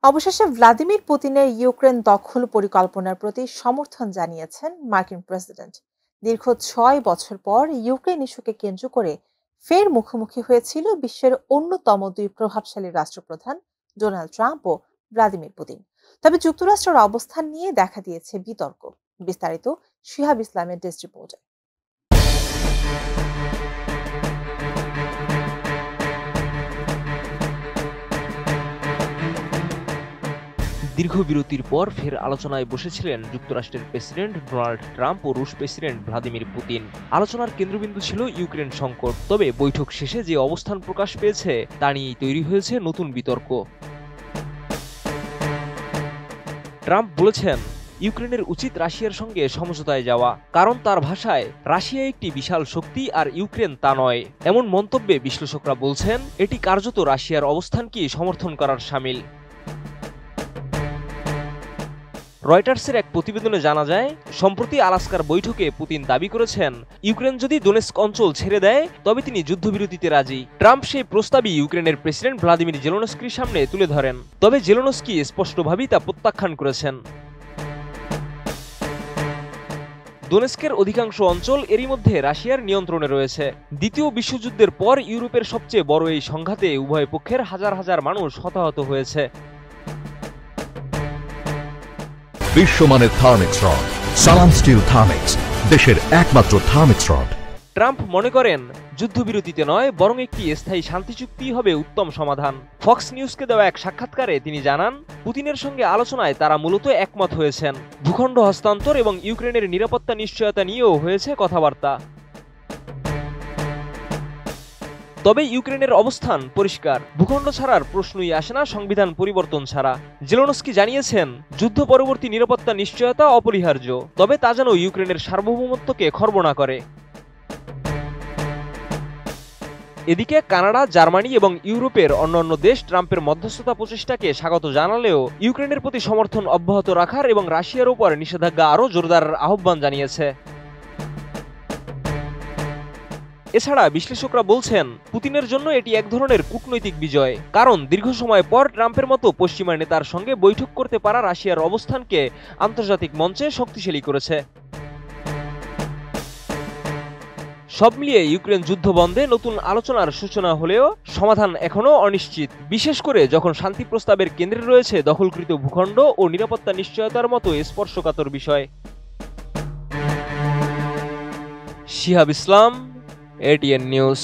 অবশেষে ভ্লাদিমির পুতিনের ইউক্রেন দখল পরিকল্পনার প্রতি সমর্থন জানিয়েছেন মার্কিন প্রেসিডেন্ট। দীর্ঘ ৬ বছর পর ইউক্রেন ইস্যুকে কেন্দ্র করে ফের মুখোমুখি হয়েছিল বিশ্বের অন্যতম দুই প্রভাবশালী রাষ্ট্রপ্রধান ডোনাল্ড ট্রাম্প ও ভ্লাদিমির পুতিন। তবে যুক্তরাষ্ট্রের অবস্থান নিয়ে দেখা দিয়েছে বিতর্ক। বিস্তারিত শিহাব ইসলামের ডেস্ক রিপোর্টে। দীর্ঘ বিরতির পর ফের আলোচনায় বসেছিলেন যুক্তরাষ্ট্রের প্রেসিডেন্ট ডোনাল্ড ট্রাম্প ও রুশ প্রেসিডেন্ট ভ্লাদিমির পুতিন। আলোচনার কেন্দ্রবিন্দু ছিল ইউক্রেন সংকট। তবে বৈঠক শেষে যে অবস্থান প্রকাশ পেয়েছে তা নিয়েই তৈরি হয়েছে নতুন বিতর্ক। ট্রাম্প বলেছেন, ইউক্রেনের উচিত রাশিয়ার সঙ্গে সমঝোতায় যাওয়া, কারণ তার ভাষায় রাশিয়া একটি বিশাল শক্তি আর ইউক্রেন তা নয়। এমন মন্তব্যে বিশ্লেষকরা বলছেন এটি কার্যত রাশিয়ার অবস্থানকে সমর্থন করার শামিল। রয়টার্সের এক প্রতিবেদনে জানা যায়, সম্প্রতি আলাস্কার বৈঠকে পুতিন দাবি করেছেন ইউক্রেন যদি দোনেস্ক অঞ্চল ছেড়ে দেয় তবে তিনি যুদ্ধবিরতিতে রাজি। ট্রাম্প সেই প্রস্তাবই ইউক্রেনের প্রেসিডেন্ট ভ্লাদিমির জেলেনস্কির সামনে তুলে ধরেন। তবে জেলেনস্কি স্পষ্টভাবেই তা প্রত্যাখ্যান করেছেন। দোনেস্কের অধিকাংশ অঞ্চল এরই মধ্যে রাশিয়ার নিয়ন্ত্রণে রয়েছে। দ্বিতীয় বিশ্বযুদ্ধের পর ইউরোপের সবচেয়ে বড় এই সংঘাতে উভয় পক্ষের হাজার হাজার মানুষ হতাহত হয়েছে। বিশ্বমানের থার্মিক্স রড, সালাম স্টিল থার্মিক্স, দেশের একমাত্র থার্মিক্স রড। ট্রাম্প মনে করেন যুদ্ধবিরতিতে নয় বরং একটি স্থায়ী শান্তি চুক্তি হবে উত্তম সমাধান। ফক্স নিউজকে দেওয়া এক সাক্ষাৎকারে তিনি জানান, পুতিনের সঙ্গে আলোচনায় তারা মূলত একমত হয়েছেন। ভূখণ্ড হস্তান্তর এবং ইউক্রেনের নিরাপত্তা নিশ্চয়তা নিয়েও হয়েছে কথাবার্তা। তবে ইউক্রেনের অবস্থান পরিষ্কার, ভূখণ্ড ছাড়ার প্রশ্নই আসে না সংবিধান পরিবর্তন ছাড়া। জেলেনস্কি জানিয়েছেন যুদ্ধ পরবর্তী নিরাপত্তা নিশ্চয়তা অপরিহার্য, তবে তা যেন ইউক্রেনের সার্বভৌমত্বকে খর্ব না করে। এদিকে কানাডা, জার্মানি এবং ইউরোপের অন্যান্য দেশ ট্রাম্পের মধ্যস্থতা প্রচেষ্টাকে স্বাগত জানালেও ইউক্রেনের প্রতি সমর্থন অব্যাহত রাখার এবং রাশিয়ার উপর নিষেধাজ্ঞা আরও জোরদার আহ্বান জানিয়েছে। এছাড়া বিশ্লেষকরা বলছেন পুতিনের জন্য এটি এক ধরনের কূটনৈতিক বিজয়, কারণ দীর্ঘ সময় পর ট্রাম্পের মতো পশ্চিমা নেতার সঙ্গে বৈঠক করতে পারা রাশিয়ার অবস্থানকে আন্তর্জাতিক মঞ্চে শক্তিশালী করেছে। সব মিলিয়ে ইউক্রেন যুদ্ধ বন্ধে নতুন আলোচনার সূচনা হলেও সমাধান এখনও অনিশ্চিত, বিশেষ করে যখন শান্তি প্রস্তাবের কেন্দ্রে রয়েছে দখলকৃত ভূখণ্ড ও নিরাপত্তা নিশ্চয়তার মতো স্পর্শকাতর বিষয়। শিহাব ইসলাম, ATN নিউজ।